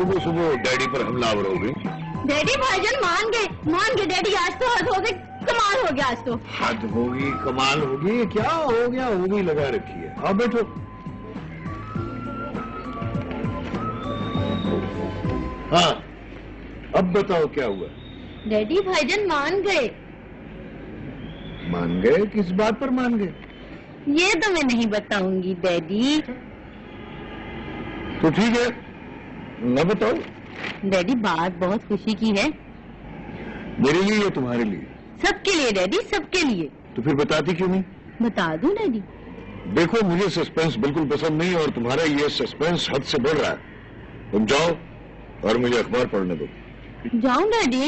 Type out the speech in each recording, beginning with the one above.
सुबह सुबह डैडी पर हमलावर हो गई? डैडी भाईजान मान गए डैडी, आज तो हद हो गई, कमाल हो गया आज तो। हद होगी, कमाल होगी, क्या हो गया? होगी लगा रखी है। आओ बैठो। हाँ, अब बताओ क्या हुआ? डैडी भाईजान मान गए। मान गए? किस बात पर मान गए? ये तो मैं नहीं बताऊंगी डैडी। तो ठीक है, न बताओ। डैडी बात बहुत खुशी की है। मेरे लिए या तुम्हारे लिए? सबके लिए डैडी, सबके लिए। तो फिर बताती क्यों नहीं? बता दूं डैडी? देखो, मुझे सस्पेंस बिल्कुल पसंद नहीं और तुम्हारा ये सस्पेंस हद से बढ़ रहा है। तुम जाओ और मुझे अखबार पढ़ने दो। जाऊं डैडी?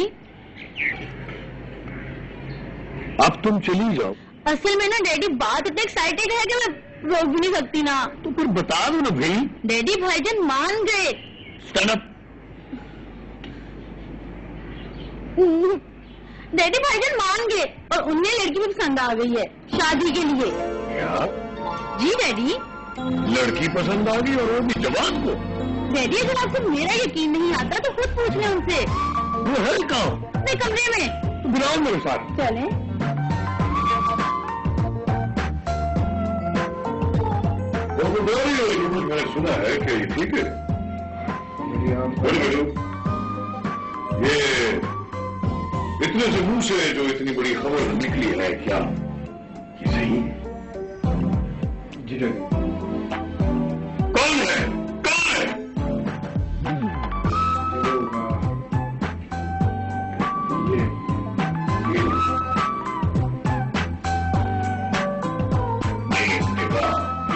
अब तुम चली जाओ। असल में ना डैडी बात इतनी एक्साइटेड है कि मैं रोक भी नहीं सकती ना। तो फिर बता दो ना भाई। डैडी भाईजान मान गए। Stand up. डैडी भाईजान मान गए और उन्हें लड़की भी पसंद आ गई है शादी के लिए। क्या? जी डैडी। लड़की पसंद आ गई और वो भी जवान को? डैडी अगर आपको मेरा यकीन नहीं आता तो खुद पूछ लें उनसे। वो है कहाँ? अपने कमरे में। तो बुलाओ मेरे साथ। चलें। मैंने सुना है कि ये ठीक है। ये इतने से मुंह से जो इतनी बड़ी खबर निकली है, क्या ये सही है? जी डैडी। कौन है? कौन है?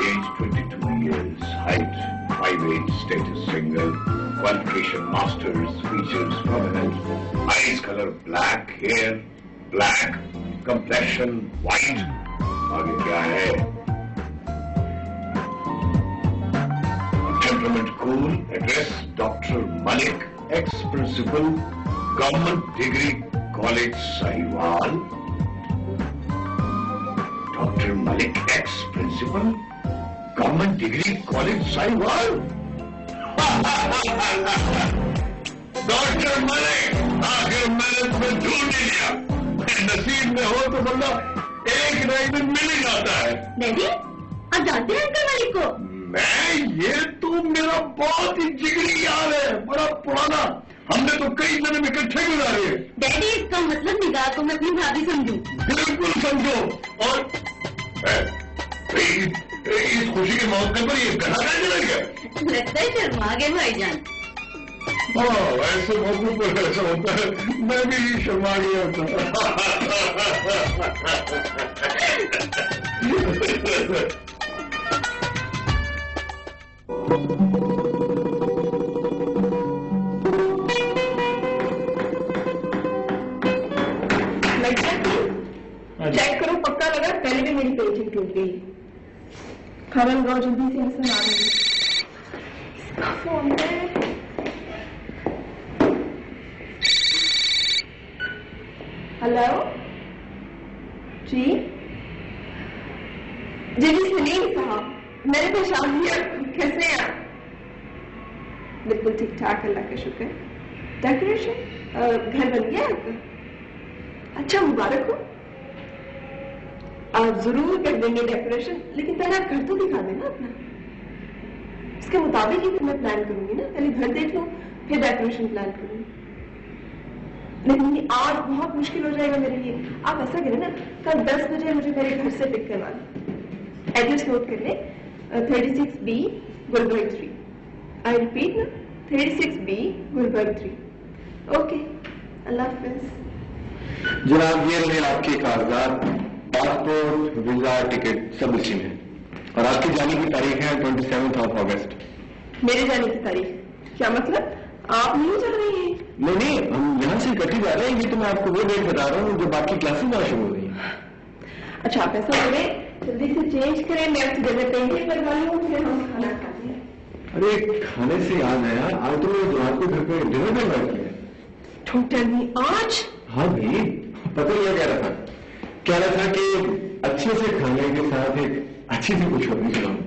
Age 22 years, height 5'8", status single, qualification masters, features prominent, eyes color black, hair black, complexion white. आगे क्या है? Temperament cool, address Dr. Malik, ex-principal, government degree college Sahiwal. Dr. Malik, ex-principal, government degree college Sahiwal. Doctor Malik, आखिर मैंने तुम्हें ढूंढ लिया। नसीब में हो तो बंदा एक न एक दिन मिल ही जाता है। डैडी, आप जानते हैं अंकल मलिक को? ये तो मेरा बहुत ही जिगरी यार है, बड़ा पुराना। हमने तो कई जन्म इकट्ठे गुजारे हैं। डैडी, इसका मतलब निगाह को मैं अपनी भाभी समझूं? बिल्कुल समझो। और इस खुशी के मौके पर ये गला कैसे लग गया? लगता है शर्मा गए भाईजान। ऐसे मौकों पर ऐसा होता है, मैं भी शर्मा गया था। चेक करो, पक्का लगा। पहले भी मेरी पेचिंग टूट गई। खबल गाँव जल्दी से ऐसा ना रही। हेलो जी जी जी सलीम साहब, मैंने पहचान लिया। कैसे हैं आप? बिल्कुल ठीक ठाक, अल्लाह का शुक्र। डेकोरेशन घर बन गया आपका? अच्छा, मुबारक हो। आप जरूर कर देंगे डेकोरेशन, लेकिन पहले आप घर तो दिखा देना अपना। इसके मुताबिक ही तो मैं प्लान करूंगी ना। पहले घर देख लो, फिर डेकोरेशन प्लान करूंगी। लेकिन ये आज बहुत मुश्किल हो जाएगा मेरे लिए। आप ऐसा करें ना, कल 10 बजे मुझे मेरे घर से पिक करवा दें। एड्रेस नोट कर लें, 36B गुलबर्ग 3। आई रिपीट ना, 36B गुलबर्ग 3। ओके, अल्लाह हाफिज। जनाब, ये रहे आपके कागजात, पासपोर्ट, वीजा, टिकट सब इसी में। और आपकी जाने की तारीख है 27 अगस्त। मेरे जाने की तारीख? क्या मतलब, आप नहीं जा रही हैं? नहीं, हम यहाँ से इकट्ठे जा रहे हैं। ये तो मैं आपको वो डेट बता रहा हूँ जो बाकी क्लासेस ना शुरू हो रही हैं। अच्छा, आप ऐसा करें, जल्दी से चेंज करें, मैं आपकी जगह पेंटिंग करवा लूँ, फिर हम खाना खाते हैं। अरे खाने से याद है यार, आज तो मैं आपके घर पे डिनर पे इन्वाइट किया। टोटली आज? हाँ भाई, पता ही कह रहा था कि अच्छे से खाने के साथ एक अच्छी सी कुछ होनी चाहिए।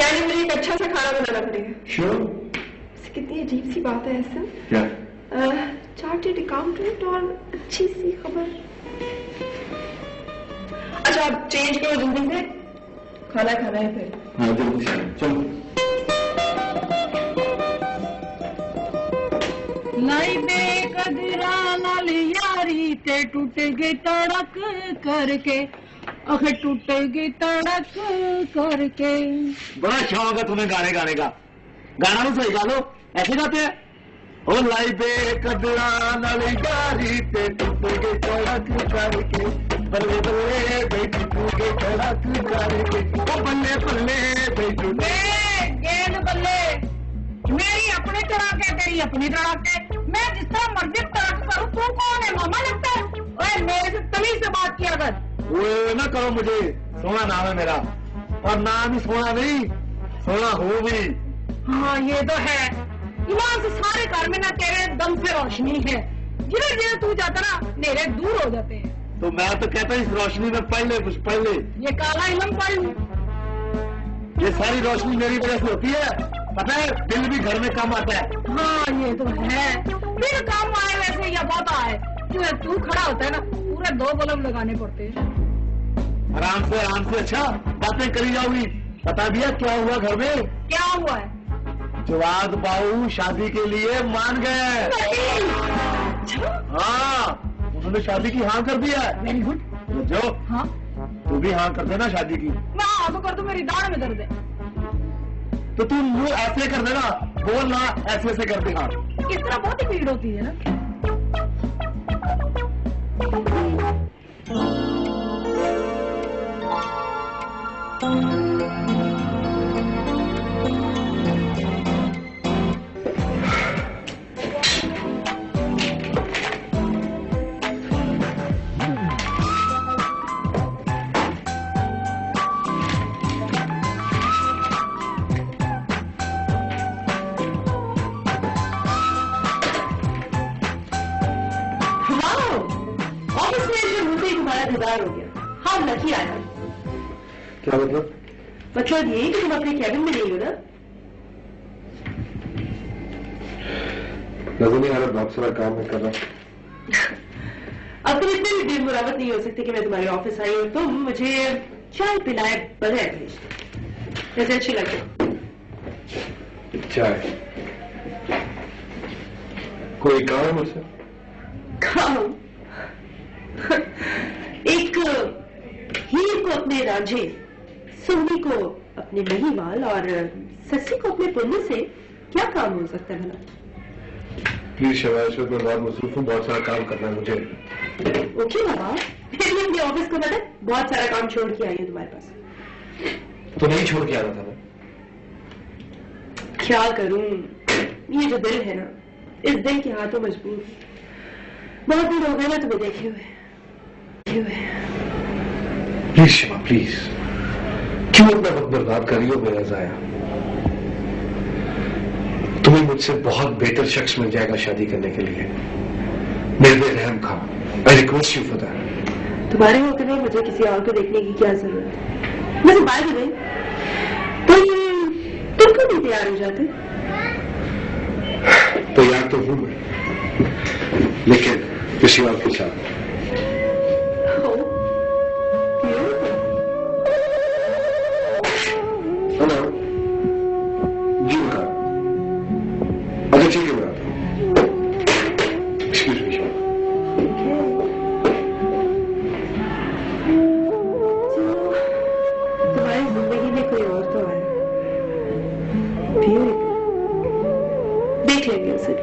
यानी मुझे एक अच्छा सा खाना बनाना पड़ेगा? श्योर। कितनी अजीब सी बात है ऐसा। क्या? चार्टर्ड अकाउंटेंट और अच्छी सी खबर। अच्छा आप चेंज करो जल्दी से, खाना खाना है फिर। हाँ जल्दी से चलो। लाई बेकदरा नाल यारी ते टूट गई तड़क करके, अख टूट गई तड़क करके। बड़ा शौक है तुम्हें गाने गाने का। गाना तो सही गा लो, ऐसे गाते हैं। ओ लाई बेकदरा नाल यारी ते टूट गई तड़क करके, बल्ले बल्ले बेटी टूट गई तड़क करके, ओ बल्ले बल्ले बेटी गेंद बल्ले मेरी अपनी तड़ाक है, तेरी अपनी तड़ाक है। मैं जिस तरह मर्जी तड़ाक करूं, तू कौन है? मामा लगता है। ओए मेरे से तमीज से बात किया कर। वो ना करो मुझे, सोना नाम है मेरा, और नाम ही सोना नहीं, सोना हो भी। हाँ ये तो है। ईमान से सारे घर में ना तेरे दम से रोशनी है। जिधर जिधर तू जाता ना मेरे दूर हो जाते हैं। तो मैं तो कहता हूँ इस रोशनी में पढ़ ले, कुछ पढ़ ले। ये काला इलम पढ़ लूं। ये सारी रोशनी मेरी वजह से होती है, पता है। बिल भी घर में कम आता है। हाँ ये तो है। फिर काम आए वैसे या बहुत आए, तू खड़ा होता है ना पूरे 2 बल्ब लगाने पड़ते हैं। आराम से अच्छा बातें करी जाओगी। बता दिया क्या हुआ घर में? क्या हुआ है? जवाद बाबू शादी के लिए मान गए। हाँ उन्होंने शादी की हाँ कर दिया। Very good. जो हाँ तू भी हाँ कर देना शादी की। मैं हाँ तो कर दूं, मेरी दाढ़ में दर्द है। तो तू मुंह ऐसे कर देना, बोल ना ऐसे ऐसे कर दे। हाँ इस तरह बहुत ही भीड़ होती है ना। दीदार हो गया। हाँ लकी आया। क्या मतलब? मतलब ये कि तुम अपने कैबिन में नहीं हो ना। नजर नहीं आ रहा, बहुत सारा काम है कर रहा। अब तुम इतने भी दिल मुरावत नहीं हो सकते कि मैं तुम्हारे ऑफिस आई और तुम मुझे चाय पिलाए बगैर वैसे अच्छी लगे। चाय? कोई काम है मुझसे? काम? एक हीर को अपने रांझे, सुन्नी को अपने महिवाल और सस्सी को अपने पुण्य से क्या काम हो सकता है भला? प्लीज शबाश, मैं बहुत मसरूफ हूँ, बहुत सारा काम करना है मुझे। ओके बाबा, फिर भी अपने ऑफिस को बता, बहुत सारा काम छोड़ के आई है तुम्हारे पास। तो नहीं छोड़ के आना था मैं। क्या करूं, ये जो दिल है ना, इस दिल के हाथों मजबूर। बहुत दिन हो गए ना तुम्हें देखे हुए। प्लीज शिवा प्लीज, क्यों अपना वक्त बर्बाद कर रही हो मेरा जाया? तुम्हें मुझसे बहुत बेहतर शख्स मिल जाएगा शादी करने के लिए। मेरे पे रहम खाओ, I request you for that. तुम्हारे होते हुए मुझे किसी और को देखने की क्या जरूरत है? वैसे बात नहीं तो तुम क्यों नहीं तैयार हो जाते? तैयार तो हूं मैं, लेकिन किसी और के साथ। हेलो जी बता। अच्छा ठीक है, मैं आता हूँ। Excuse me. तुम्हारी जिंदगी में कोई और तो आया, देख लेंगे उसे।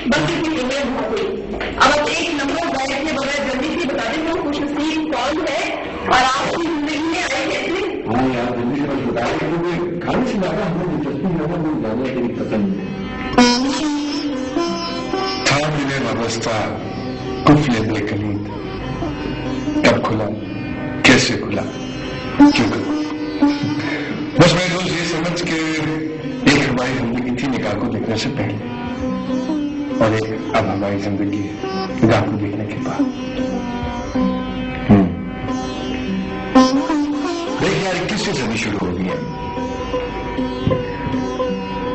बस इतनी उम्मीद बहुत हुई। अब आप एक नंबर बैठ के बगैर जल्दी से बता दें वो खुश नसीब कौन है और आपकी जिंदगी में आए कैसे? हाँ यार जल्दी से बता रहे, क्योंकि खाने से ज्यादा हमें दिलचस्पी है वो ज्यादा तेरी पसंद है। था मैंने वाबस्ता कुफले बेकलीद, कब खुला, कैसे खुला, क्यों खुला? बस मैं रोज ये समझ के एक हमारी जिंदगी थी निकाह को देखने से पहले, और एक अब हमारी जिंदगी है निकाह को देखने के बाद। देखिए यार, 21वीं सदी शुरू हो गई है।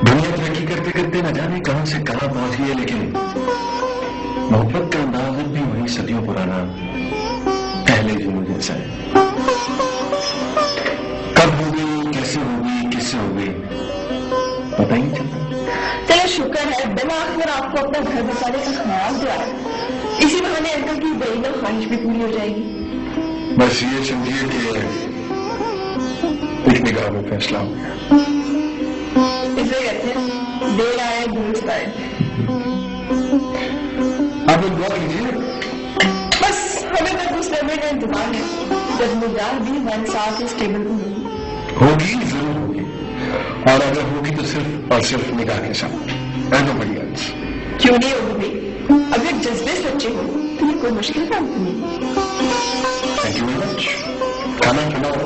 दुनिया तरक्की करते करते न जाने कहां से कहां पहुंच गई है, लेकिन मोहब्बत का अंदाज भी वही सदियों पुराना पहले जुनून जैसा है। कब होगी, कैसे होगी, किससे होगी, पता ही नहीं चलता। चलो शुक्र है बिना आखिर आपको अपना घर बसाने का ख्याल जो आया, इसी बहाने अंकल की बेईना ख्वाहिश भी पूरी हो जाएगी। बस ये समझिए कि एक निगाह में फैसला हो गया। इसे कहते हैं देर आए दुरुस्त आए। आप लोग दुआ कीजिए। बस हमें तो दूसरे में का इंतजार है जब निगाह भी वन साथ इस टेबल पर होगी, जरूर होगी, और अगर होगी तो सिर्फ और सिर्फ निगाह के साथ, nobody else। क्यों नहीं होगी? अगर जज्बे सच्चे हो तो ये कोई मुश्किल काम तो नहीं। Thank you very much. खाना ठंडा हो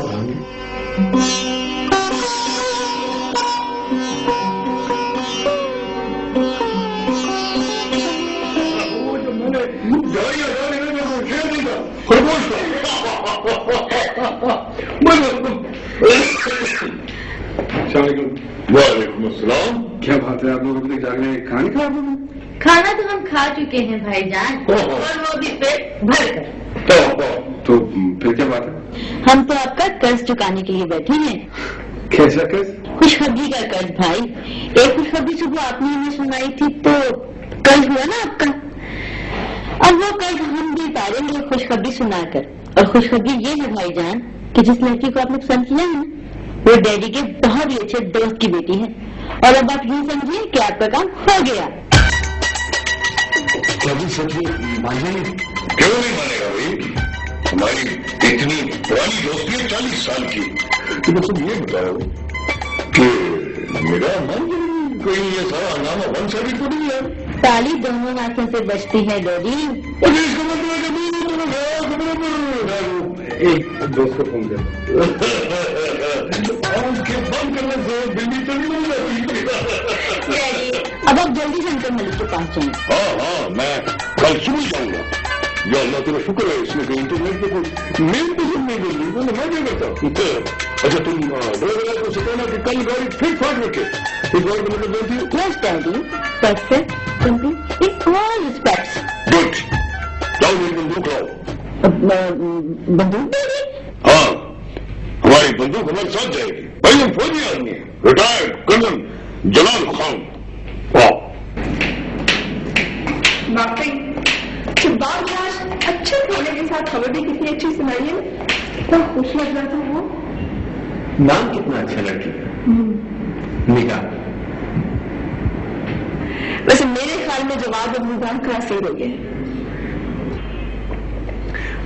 वालेकुम अस्सलाम। क्या बात है, आप लोग अभी तक जागने खाना नहीं खा रहे? खाना तो हम खा चुके हैं भाईजान, और वो भी पेट भर कर। तो फिर क्या बात है? हम तो आपका कर्ज चुकाने के लिए बैठे हैं। कैसा कर्ज? खुशखबरी का कर्ज भाई। एक खुशखबरी सुबह आपने हमें सुनाई थी तो कर्ज हुआ ना आपका, अब वो कर्ज हम भी उतारेंगे खुशखबरी सुनाकर। और खुशखबरी ये है भाईजान कि जिस लड़की को आपने पसंद किया है ना, वो डैडी के बहुत ही अच्छे दोस्त की बेटी है। और अब आप यूं समझिए कि आपका काम हो गया। सच में माने? क्यों नहीं मानेगा भाई? हमारी इतनी पुरानी दोस्ती है, 40 साल की। तो बस ये बताओ कि मेरा मन कोई ये सारा हंगामा वन साइड तो नहीं है? ताली दोनों हाथों से बजती है डैडी। एक दोस्त को फोन कर। बंद करने से बिल्ली तो नहीं मिल जाती। अब आप जल्दी से अंकल मलिक के पास जाएं। हाँ, मैं कल सुबह जाऊंगा। या अल्लाह तेरा शुक्र है, इसमें कोई इंटरनेट पे कोई मेल पसंद नहीं कर ली, मैं क्या करता। अच्छा तुम ड्राइवर को सिखाना कि कल गाड़ी फिट फाट रखे। एक बार मतलब बोलती है yes daddy, perfect, complete in all respects. Good. जाओ मेरी बंदूक लाओ। बंदूक डैडी? हाँ, हमारी बंदूक हमारे साथ जाएगी। भाई हम फौजी आदमी है, रिटायर्ड कर्नल जलाल खान। वाकई बात आज अच्छे खाने के साथ खबर भी कितनी अच्छी सुनाई है, इतना खुश लग रहा था वो। नाम कितना अच्छा लड़की है, निगाह। वैसे मेरे ख्याल में जवाब अब निगाह का असर हो गया।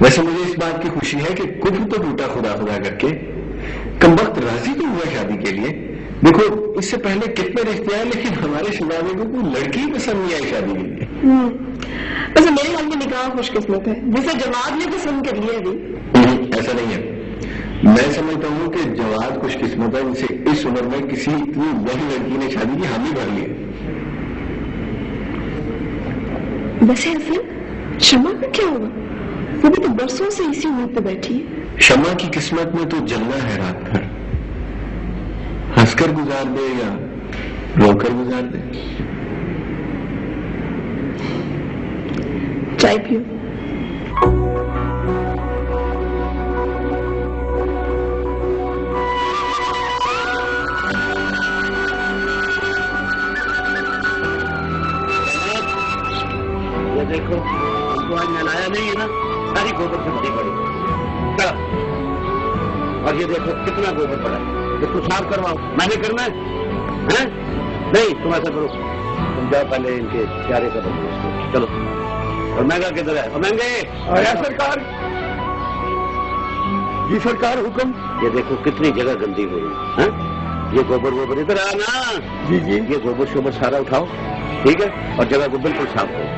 वैसे मुझे इस बात की खुशी है कि कुछ तो टूटा खुदा खुदा करके, कम वक्त राजी तो हुआ शादी के लिए। देखो इससे पहले कितने रिश्ते आए, लेकिन हमारे शहजादे को कोई लड़की पसंद नहीं आई शादी के लिए। वैसे मेरे ख्याल में निकाह खुशकिस्मत है जिसे जवाब ने पसंद कर लिया अभी। ऐसा नहीं है, मैं समझता हूँ कि जवाब खुशकिस्मत है जिसे इस उम्र में किसी इतनी बड़ी लड़की ने शादी की हामी भर ली है। वैसे हसन, शमा का क्या हुआ? वो भी तो बरसों से इसी उम्मीद पे बैठी है। शमा की किस्मत में तो जलना है रात भर, हंसकर गुजार दे या रोकर गुजार दे। चाय पियो। ये देखो, हमको आज नहलाया नहीं है ना, सारी गोबर से भरी पड़ी। और ये देखो कितना गोबर पड़ा है, इसको साफ करवाओ। मैंने करना है? नहीं, तुम ऐसा करो, तुम जाओ पहले इनके प्यारे का बंदो इसको। चलो। और महंगा किधर है? और महंगे आया सरकार। जी सरकार, हुक्म। ये देखो कितनी जगह गंदी हो रही है। ये गोबर वोबर इधर आना। जी जी। ये गोबर शोबर सारा उठाओ, ठीक है, और जगह को बिल्कुल साफ करो।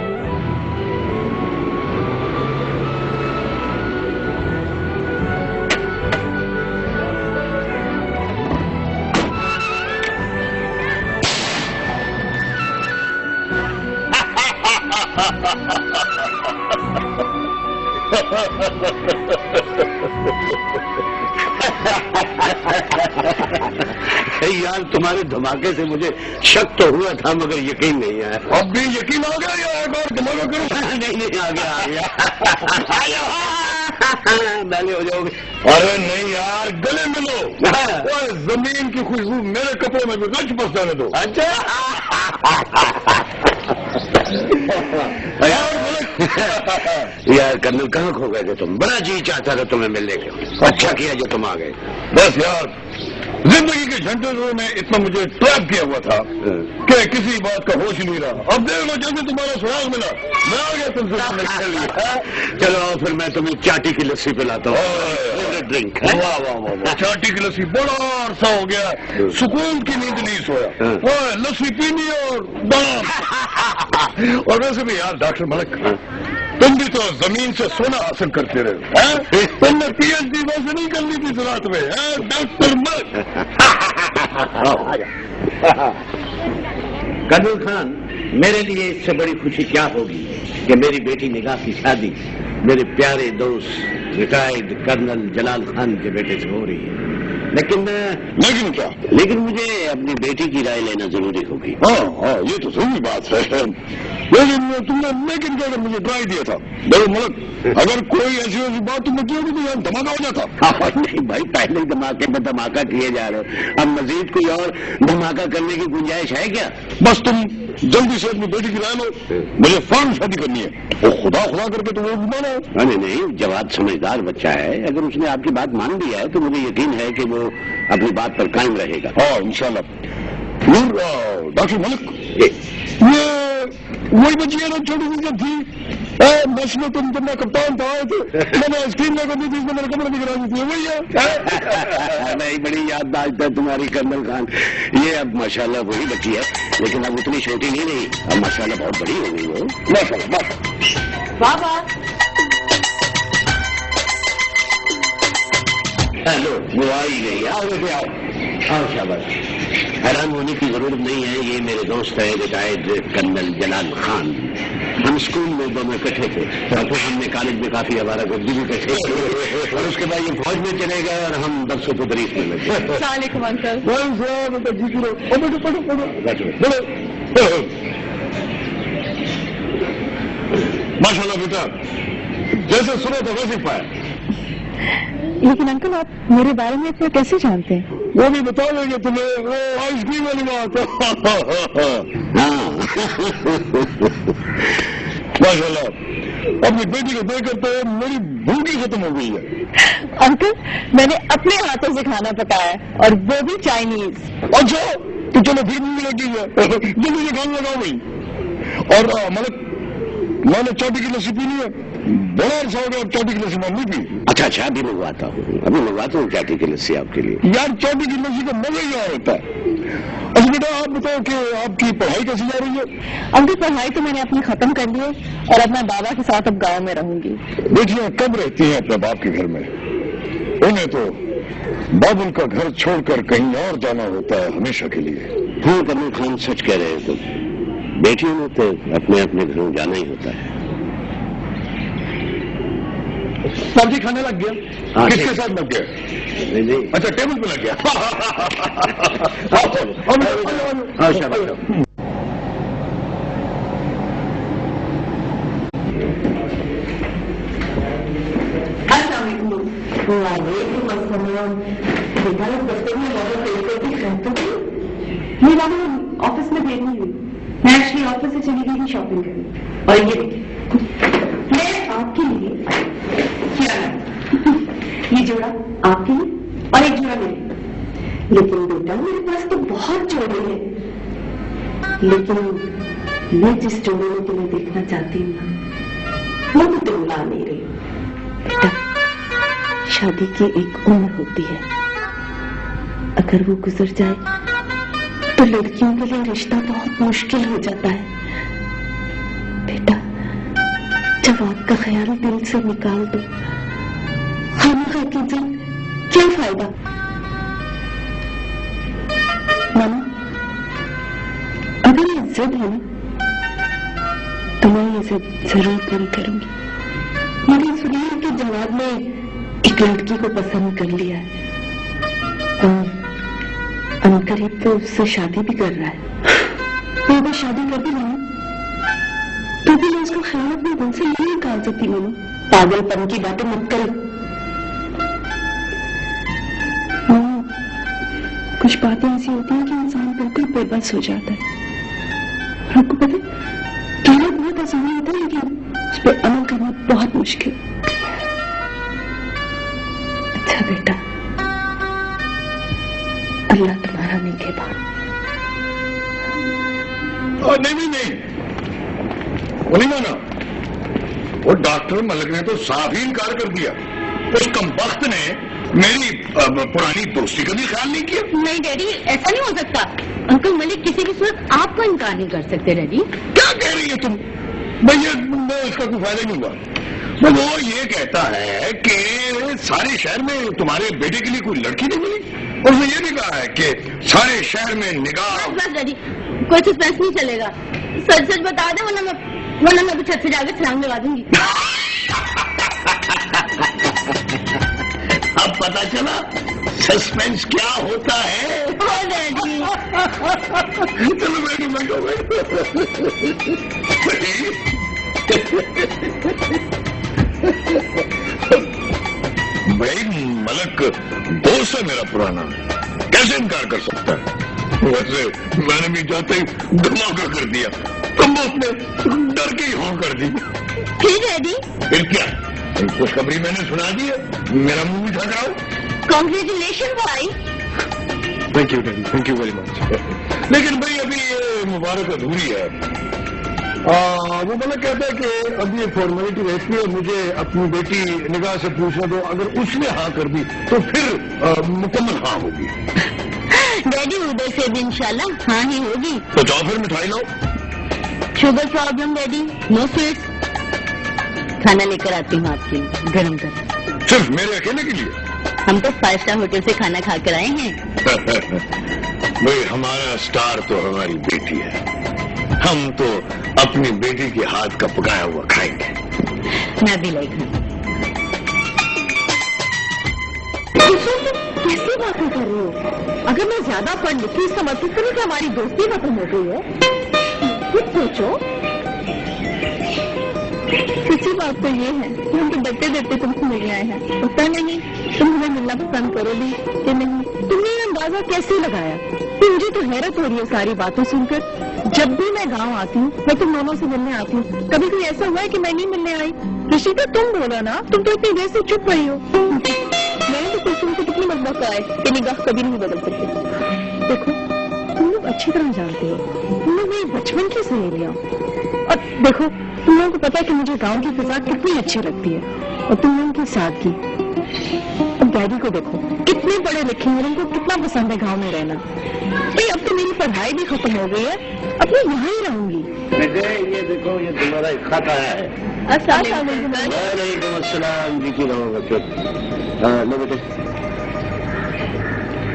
यार तुम्हारे धमाके से मुझे शक तो हुआ था मगर यकीन नहीं आया। अब भी यकीन आ गया या एक और धमाका करो? नहीं आ गया मैंने हो जाओगे। अरे नहीं यार, गले मिलो। ओए जमीन की खुशबू मेरे कपड़े में भी गच बसने दो। अच्छा यार कर्नल कहाँ खो गए थे तुम? बड़ा जी चाहता था तुम्हें मिलने के। अच्छा किया जो तुम आ गए। बस यार जिंदगी के झंझटों में इतना मुझे ट्रैप किया हुआ था कि किसी बात का होश नहीं रहा। अब देख लो जैसे तुम्हारा सुराग मिला, मैं आ गया तुमसे मिलने के लिए। चलो फिर मैं तुम्हें चाटी की लस्सी पिलाता हूँ। ड्रिंक। वाह वाह वाह वाह, चाटी की लस्सी बड़ा अरसा हो गया, सुकून की नींद नहीं सोया। लस्सी पीनी और बड़ा। और वैसे भी यार डॉक्टर मलिक, तुम भी तो जमीन से सोना हासिल करते रहे। तुमने पीएचडी वैसे नहीं कर ली थी रात में, डॉक्टर मलिक। कर्नल खान, मेरे लिए इससे बड़ी खुशी क्या होगी कि मेरी बेटी निगाह की शादी मेरे प्यारे दोस्त रिटायर्ड कर्नल जलाल खान के बेटे से हो रही है। लेकिन क्या? लेकिन मुझे अपनी बेटी की राय लेना जरूरी होगी। हाँ, ये तो जरूरी बात है। लेकिन तुमने लेकिन क्या अगर मुझे ट्राई दिया था? देखो मलिक, अगर कोई ऐसी बात तुमने की होगी तो यार धमाका हो जाता। नहीं भाई, पहले धमाके में धमाका किए जा रहे हो, अब मजीद कोई और धमाका करने की गुंजाइश है क्या? बस तुम जल्दी से अपनी बेटी की राय लो, मुझे फौरन शादी करनी है। वो खुदा करके तो वो मानो। नहीं, जवाब समझदार बच्चा है। अगर उसने आपकी बात मान लिया है तो मुझे यकीन है कि वो अपनी बात पर कायम रहेगा। हाँ इंशाल्लाह। डॉक्टर मलिक, ये वही बच्ची है ना छोटी सी जब थी मैच में तुम जब मैं कप्तान था आए थे, मैंने आइसक्रीम लेकर दी थी, इसमें मेरे कमरे में गिरा दी थी, वही है। नहीं, बड़ी याददाश्त है तुम्हारी कर्नल खान। ये अब माशाल्लाह वही बच्ची है, लेकिन अब उतनी छोटी नहीं रही, अब माशाल्लाह बहुत बड़ी हो गई वो। माशाल्लाह। बाबा हेलो, वो आ ही गई। आओ बेटे आओ, आओ शाबाश। हैरान होने की जरूरत नहीं है, ये मेरे दोस्त है रिटायर्ड कर्नल जलाल खान। हम स्कूल में दोनों इकट्ठे थे और फिर हमने कॉलेज में काफी आवारागर्दी भी इकट्ठे की और उसके बाद ये फौज में चले गए और हम दरसों को तदरीस में लगे। सलामुअलैकुम अंकल। माशाल्लाह बेटा, जैसे सुनो तो वैसे पाया। लेकिन अंकल आप मेरे बारे में इतना कैसे जानते हैं? वो भी बता देंगे तुम्हें, वो आइसक्रीम वाली बात। माशाल्लाह, अपनी बेटी को देख करते मेरी भूख ही खत्म हो गई है। अंकल, मैंने अपने हाथों से खाना पकाया है और वो भी चाइनीज। अच्छा, तो चलो फिर भूख लगी है, जल्दी से खाना लगाओ भाई। और मलिक, मैंने चाटी की लस्सी पीनी है, बड़ा अर्सा हो गया चाटी की लस्सी नहीं पी। अच्छा, अभी मंगवाता हूँ, चाटी की लस्सी आपके लिए। यार चाटी की लस्सी का मजा ही और होता है। अच्छा बेटा, आप बताओ कि आपकी पढ़ाई कैसी जा रही है? अंकल, पढ़ाई तो मैंने अपनी खत्म कर ली है और अपना बाबा के साथ अब गाँव में रहूंगी। बेटियां कब रहती हैं अपने बाप के घर में? उन्हें तो बाबुल का घर छोड़कर कहीं और जाना होता है हमेशा के लिए। हाँ कर्नल खान, सच कह रहे हैं तुम। बेटियों ने तो अपने अपने घरों जाना ही होता है। सब्जी खाने लग गया? किसके साथ लग गया? नहीं। अच्छा, टेबल पे लग गया। ये बाबा ऑफिस में देर नहीं हुई, मैं एक्चुअली ऑफिस से चली गई थी शॉपिंग करने। और ये देखिए, मैं आपके लिए क्या ये जोड़ा आपके लिए और एक जोड़ा मेरे। लेकिन बेटा, मेरे पास तो बहुत जोड़े हैं, लेकिन मैं जिस जोड़े में तुम्हें देखना चाहती हूँ वो तो तुम ला नहीं रही। बेटा, शादी की एक उम्र होती है, अगर वो गुजर जाए तो लड़कियों के लिए रिश्ता बहुत मुश्किल हो जाता है। बेटा, जब आपका ख्याल दिल से निकाल दो, खामखा की जिद, क्या फायदा? मानो, अगर ये जिद है ना, तो मैं ये ये सब जरूर पूरी करूंगी। मैंने सुनिया के जवाब में एक लड़की को पसंद कर लिया है और अनकरीब तो उससे शादी भी कर रहा है। तो अगर शादी कर भी नहीं तो भी मैं उसको ख्याल अपने दिल से नहीं निकाल सकती। मैंने पागलपन की बातें मत करो। कुछ बातें ऐसी होती हैं कि इंसान बिल्कुल बेबस हो जाता है। आपको पता है कहना बहुत आसान होता है लेकिन उस पर अमल करना बहुत मुश्किल। अच्छा बेटा, अल्लाह तुम्हारा निगहबान। नहीं वो नहीं माना। वो डॉक्टर मलिक ने तो साफ ही इनकार कर दिया। उस कमबख्त ने मेरी पुरानी दोस्ती का भी ख्याल नहीं किया। नहीं डैडी, ऐसा नहीं हो सकता। अंकल मलिक किसी भी सूरत आपको इनकार नहीं कर सकते। डैडी क्या कह रही है तुम? भैया इसका कोई फायदा नहीं हुआ। वो ये कहता है कि सारे शहर में तुम्हारे बेटे के लिए कोई लड़की नहीं मिली। और उसने ये भी कहा है कि सारे शहर में निगाह। बस डैडी, कोई सस्पेंस नहीं चलेगा। सच सच बता दे वरना मैं अभी छत से जाकर छलांग लगा दूंगी। अब पता चला सस्पेंस क्या होता है। डैडी चलो बैठो भाई, मलक दोस्त है मेरा पुराना, कैसे इनकार कर सकता है? वैसे मैंने भी जाते ही धमाका कर दिया, तुम उसने डर के ही हाँ कर दी। फिर डैडी? फिर क्या, खुशखबरी मैंने सुना दी है, मेरा मुंह भी ठग रहा हूँ। कॉन्ग्रेचुलेशन भाई। Thank you daddy, thank you very much. लेकिन भाई अभी ये मुबारक अधूरी है। वो मतलब कहता है कि अभी ये फॉर्मेलिटी रहती है, मुझे अपनी बेटी निगाह से पूछना दो, अगर उसने हाँ कर दी तो फिर मुकम्मल हाँ होगी। डैडी उधर से भी इंशाल्लाह हाँ ही होगी। तो जाओ फिर मिठाई लाओ। Sugar problem daddy, no sweets. खाना लेकर आती हूँ आपके लिए, गरम कर। सिर्फ मेरे अकेले के लिए? हम तो 5 स्टार होटल से खाना खा कर आए हैं। भाई हमारा स्टार तो हमारी बेटी है, हम तो अपनी बेटी के हाथ का पकाया हुआ खाएंगे। मैं भी लाई खाऊं। कैसी बातें कर रहे हो? अगर मैं ज्यादा पढ़ लिखी इसका मतलब तो नहीं कि हमारी दोस्ती खत्म हो गई है। कुछ सोचो। सच्ची बात तो ये है कि हम तो डरते डरते तुमसे मिलने आए हैं। पता नहीं तुम हमें मिलना पसंद करोगी कि नहीं। तुमने ये अंदाजा कैसे लगाया? मुझे तो हैरत हो रही है सारी बातें सुनकर। जब भी मैं गांव आती हूँ मैं तुम दोनों से मिलने आती हूँ। कभी कोई ऐसा हुआ है कि मैं नहीं मिलने आई? ऋषिका तुम बोला ना, तुम तो इतनी देर से चुप रही हो। मैंने तो कुछ तुमको कितनी मत बताया कि निगाह कभी नहीं बदल सकते। देखो तुम लोग अच्छी तरह जानते हो, तुम लोग मेरी बचपन की सहेलियां। और देखो तुम लोगों को पता है कि मुझे गांव की फिजा कितनी अच्छी लगती है और तुम लोगों की सादगी। अब डैडी को देखो कितने पढ़े लिखे हैं, उनको कितना पसंद है गांव में रहना। भाई अब तो मेरी पढ़ाई भी खत्म हो गई है, अब मैं यहाँ ही रहूंगी। ये देखो ये तुम्हारा खत आया है। वालेकुम अस्सलाम जी की रहो बच्चों। लो बेटे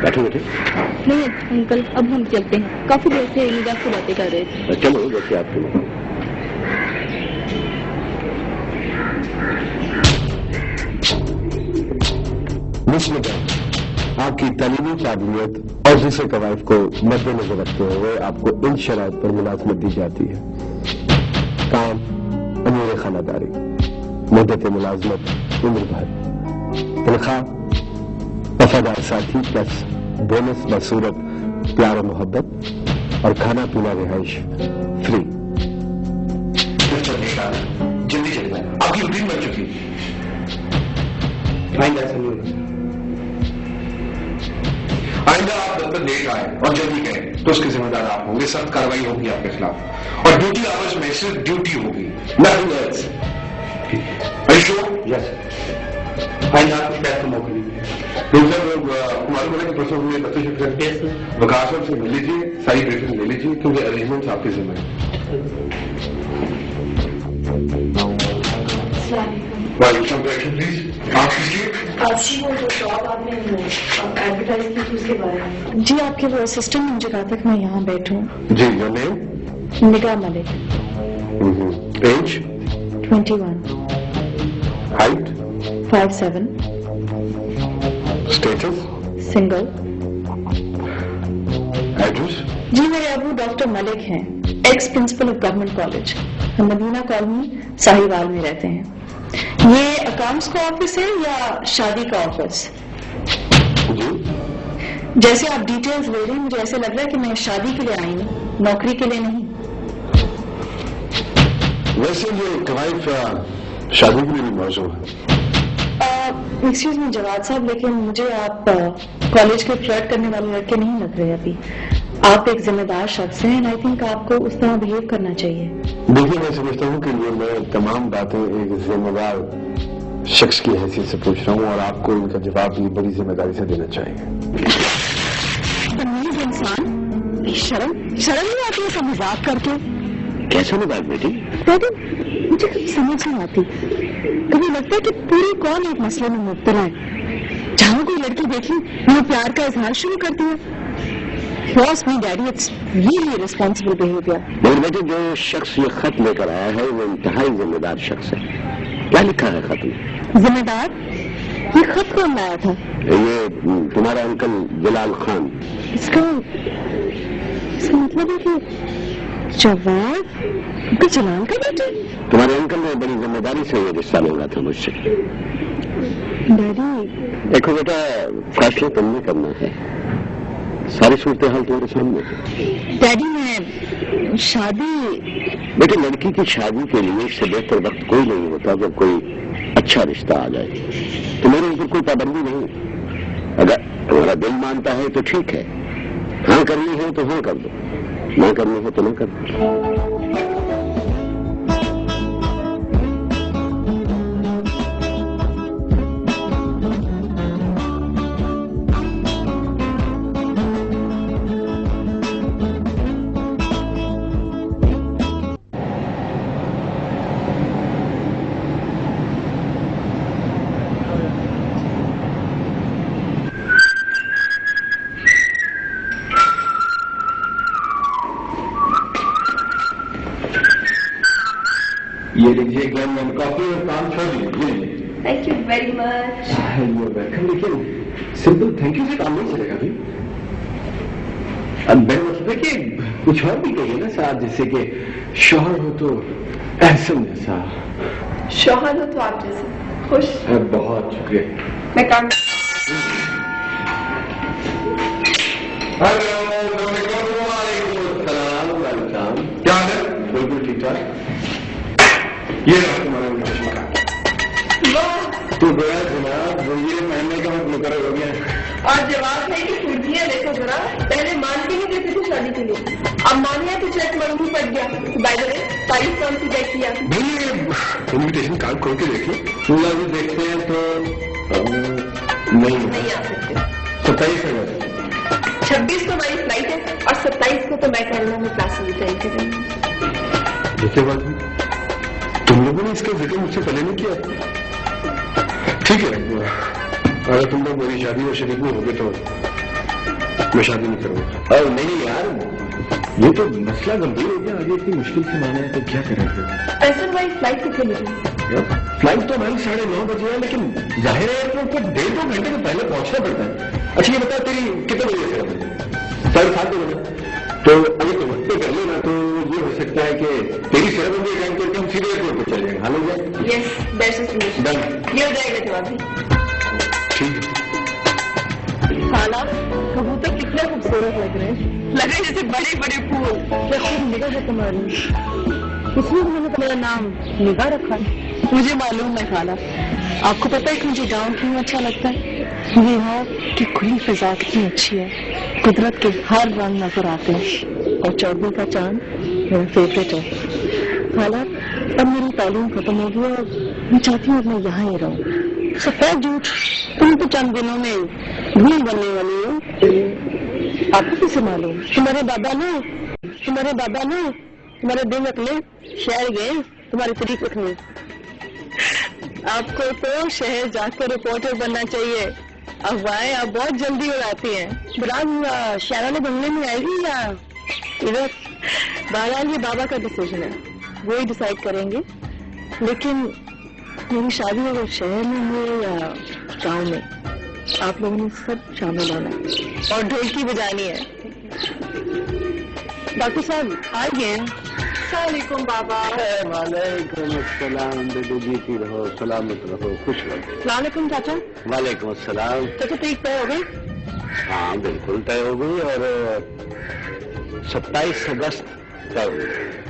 बैठो बेटे। नहीं अंकल अब हम चलते हैं, काफी देर से निगाह से बातें कर रहे थे। चलो जैसे आपके मुस्लिम आपकी तालीमी काबिलियत और दूसरे कवायद को मद्देनजर रखते हुए आपको इन शराइत पर मुलाजमत दी जाती है। काम अमीर खानादारी, मुद्दत मुलाजमत उम्र भर, तनख्वाह वफादार साथी प्लस बोनस बसूरत प्यार और मोहब्बत और खाना पीना रिहाइश फ्री। जल्दी चलना, आपकी रूटीन बन चुकी है। आइंदा आप जब तक लेट आए और जल्दी गए तो उसके जिम्मेदार आप होंगे। सख्त कार्रवाई होगी आपके खिलाफ और ड्यूटी आवर्स में सिर्फ ड्यूटी होगी, नथिंग एल्स। यस आइंदा आप कुछ बैठ का मौका लीजिए। कुमार बोले कि परसों हुए 32 करके वकास से मिल लीजिए, सारी ब्रीफिंग ले लीजिए क्योंकि अरेंजमेंट्स आपके जिम्मे हैं। प्लीज आप एडवर्टाइज की थी उसके बारे में। जी आपके वो असिस्टेंट ने मुझे कहा था कि मैं यहाँ बैठूं। जी your name? Nigah Malik. Age 21, height 5'7", status single. Address जी मेरे अबू डॉक्टर मलिक हैं, ex principal of government college, हम मदीना कॉलोनी साहिवाल में रहते हैं। ये अकाउंट्स का ऑफिस है या शादी का ऑफिस? जी जैसे आप डिटेल्स ले रहे हैं मुझे ऐसे लग रहा है कि मैं शादी के लिए आई हूँ, नौकरी के लिए नहीं। वैसे ये कवायद शादी के लिए भी मौजूद है। एक्सक्यूज मी जवाद साहब, लेकिन मुझे आप कॉलेज के फ्लर्ट करने वाले लड़के नहीं लग रहे अभी। आप एक जिम्मेदार शख्स हैं एंड आई थिंक आपको उस तरह बिहेव करना चाहिए। देखिए मैं समझता हूँ कि ये मैं तमाम बातें एक जिम्मेदार शख्स की हैसियत से पूछ रहा हूँ और आपको इनका जवाब भी बड़ी जिम्मेदारी से देना चाहिए। तमीज इंसान, शर्म नहीं आती है मजाक करके? कैसा मजाक बेटी? डैडी मुझे कभी समझ नहीं आती, कभी लगता है कि पूरी कौन एक मसले में मुब्तला है। जहाँ कोई लड़की देखी वो प्यार का इजहार शुरू करती है। Trust me, Daddy, it's really irresponsible behavior. मेरे बेटे जो शख्स ये खत लेकर आया है वो इंतहाई जिम्मेदार शख्स है। क्या लिखा है खत में? जिम्मेदार? ये खत कौन लाया था? ये तुम्हारा अंकल जलाल खान। इसका मतलब है कि जवाब अंकल जलाल का बेटा? तुम्हारे अंकल ने बड़ी जिम्मेदारी से ये रिश्ता मांगा था मुझसे। डैडी देखो बेटा, फैसला तुमने करना है, सारी सूरत हाल तुम्हारे सामने है। डैडी मैं शादी, बेटे लड़की की शादी के लिए इससे बेहतर वक्त कोई नहीं होता जब कोई अच्छा रिश्ता आ जाए। तुम्हारे ऊपर कोई पाबंदी नहीं, अगर तुम्हारा दिल मानता है तो ठीक है, हाँ करनी है तो हाँ कर दो, ना करनी है तो ना कर दो। ये लीजिए ग्लैम कॉफी और काम छोड़ दीजिए। Thank you very much. Welcome. लेकिन सिंपल थैंक यू से काम नहीं चलेगा भाई। अब मेरा मतलब है कि कुछ और भी कहिए ना साथ, जैसे कि शौहर हो तो एहसन जैसा। शौहर हो तो आप जैसे खुश। बहुत शुक्रिया। मैं काम क्या है? बिल्कुल ठीक ठाक। ये तुम्हारा इन्विटेशन कार्ड। तो गया जनाब, वो ये महीने का मैं मुकर्रर हो गया। और जवाब है कि कुर्सियां देखो जरा, पहले मानती नहीं देते थे शादी के लिए, अब मान लिया तो चेक मरूंगी पड़ गया। बाय द वे तारीफ कौन सी चेक किया? भाई इन्विटेशन कार्ड खोल के देखिए। पूरा भी देखते हैं तो नहीं आ सकते। 27 अगस्त 26 को हमारी फ्लाइट है और 27 को तो मैं कैनेडा में क्लासेस ज्वाइन करूंगी। देखते बात तुम लोगों ने इसका जिक्र मुझसे पहले नहीं किया। ठीक है, अगर तुम लोग मेरी शादी और शरीक में होगे तो मैं शादी नहीं करूंगा। और नहीं यार, ये तो मसला गंभीर हो गया, आगे इतनी मुश्किल से माना है तो क्या करेंगे? ऐसा हमारी फ्लाइट कितने बजे? फ्लाइट तो भाई 9:30 बजे है, लेकिन जाहिर है एयरपोर्ट पर 1.5-2 घंटे तो पहले पहुंचना पड़ता है। अच्छा ये बता, तेरी कितने बजे से बजे? 7:30 बजे। तो अगर तुम वक्त पे कर लेना तो ये हो सकता है कि तेरी सेरेमनी अटेंड करके हम सीधे एयरपोर्ट पर चले जाएंगे। हाल हो जाए? Yes, that's a solution. Done. ये हो जाएगा जवाब भी। ठीक है। खाला कबूतर कितने खूबसूरत लग रहे हैं, लग रहे हैं जैसे बड़े बड़े फूल। क्या खूब निगाह है तुम्हारी। इसलिए मैंने तुम्हारा नाम निगाह रखा है। मुझे मालूम है खाला, आपको पता है कि मुझे गाँव क्यों अच्छा लगता है? मुझे यहाँ की खुली फिजा कितनी अच्छी है, कुदरत के हर रंग नजर आते हैं और चौदवी का चांद मेरा फेवरेट है। खाला अब मेरी तालीम खत्म हो गई और मैं चाहती हूँ मैं यहाँ ही रहूँ। सफेद झूठ, तुम तो चंद दिनों में भूल बनने वाली हो। आपको कैसे मालूम? तुम्हारे दादा ना तुम्हारे दिन अगले शहर गए तुम्हारी तरीक रखने। आपको तो शहर जाकर रिपोर्टर बनना चाहिए। अफवाहें आप बहुत जल्दी उड़ाती हैं। बराबर शहरा ने बंगले में आएगी या इधर? बहरहाल ये बाबा का डिसीजन है। वो ही डिसाइड करेंगे। लेकिन मेरी शादी अगर शहर में हो या गांव में, आप लोगों ने सब शामिल होना है और ढोलकी बजानी है। डॉक्टर साहब आ गए हैं। सलामुअलैकुम बाबा। वालेकुम अस्सलाम। बेटे जीती रहो, सलामत रहो, खुश रहो। सलामुअलैकुम चाचा। वालेकुम अस्सलाम। चाचा तरीक तय हो गई? हाँ बिल्कुल तय हो गई और 27 अगस्त तय हो गई।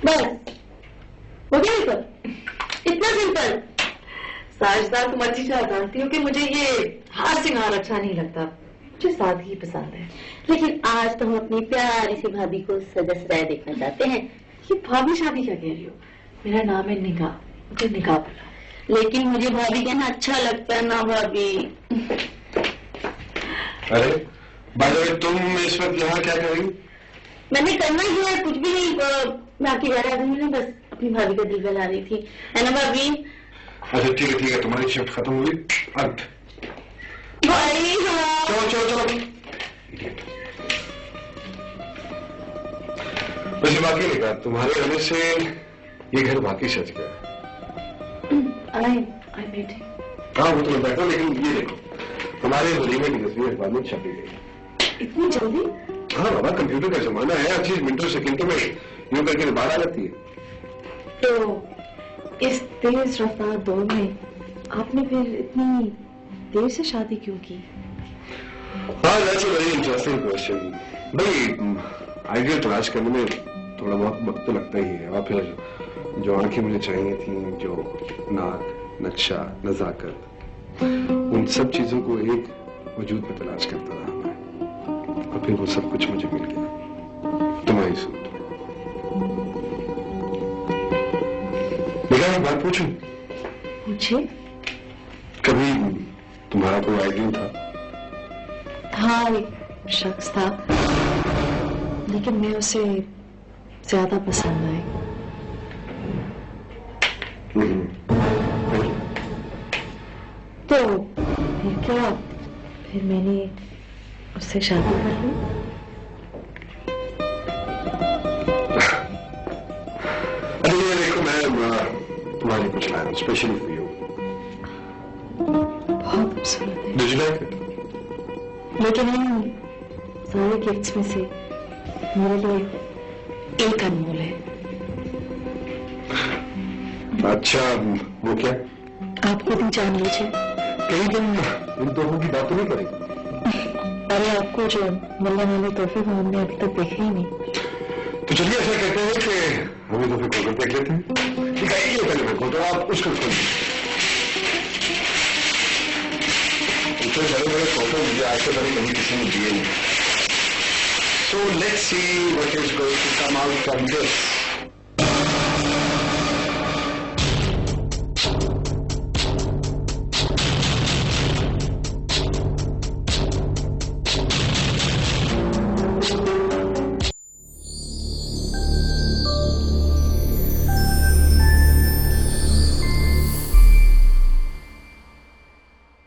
बस हो गया ये तो, इतना सिंपल। साजदार, तुम अच्छी तरह जानती हो कि मुझे ये हार सिंगार अच्छा नहीं लगता, मुझे सादगी पसंद है। लेकिन आज तो हम अपनी प्यारी सी भाभी को सजा सजाए देखना चाहते हैं। ये भाभी शादी क्या कह रही हो? मेरा नाम है निगाह, मुझे निगाह बुला। लेकिन मुझे भाभी कहना अच्छा लगता है ना भाभी। अरे बाय द वे, तुम इस वक्त यहाँ क्या कर रही? मैंने करना ही है, कुछ भी नहीं। मैं आपके घर आ गई हूँ, बस अपनी भाभी का दिल बहला रही थी, है ना भाभी? अच्छा ठीक है, तुम्हारी शिफ्ट खत्म हुई। अर्थ भाई हाँ। चलो चलो चलो। वैसे वाकई निकाह, तुम्हारे आने से ये घर वाकई सज गया। आई मीटिंग। हाँ वो तो मैं बैठा, लेकिन ये देखो हमारे वलीमे की तस्वीर अखबार में छपी गई। इतनी जल्दी? हाँ बाबा, कंप्यूटर का जमाना है, हर चीज मिनटों सेकंडों में यूं करके बाहर आ जाती है। तो इस तेज रफ्तार दौर में आपने फिर इतनी देर से शादी क्यों की? हाँ, that's a very interesting question. भाई आइडियल तलाश करने में थोड़ा बहुत वक्त तो लगता ही है, और फिर जो आंखें मुझे चाहिए थी, जो नाक, नक्शा, नजाकत, उन सब चीजों को एक वजूद में तलाश करता रहा मैं, और फिर वो सब कुछ मुझे मिल गया। तुम्हारी सूट। एक बात पूछूं? मुझे कभी तुम्हारा कोई आइडियल था? हाँ, एक शख्स था, लेकिन मैं उसे ज्यादा पसंद आई। तो फिर क्या, फिर मैंने उससे शादी कर ली। अरे देखो, मैं तुम्हारी कुछ लाया स्पेशली फॉर यू। बहुत खूबसूरत है। Did you like it? लेकिन इन सारे गिफ्ट्स में से मेरे लिए एक अनमोल है। अच्छा, वो क्या? आप खुद ही जान लीजिए। कहीं तुम इन तोहफों की बात तो नहीं करेगी? अरे आपको जो मिलने वाले तोहफे वो हमने अभी तक देखे ही नहीं। तो चलिए ऐसा कहते हैं कि हम ये तोहफे खोल देख लेते हैं। दिखाइए पहले मैं खोलता हूँ, आप उसको खोलिए। इतने बड़े बड़े तोहफे मुझे आज से पहले कभी किसी ने दिए नहीं। So let's see what is going to come out from this.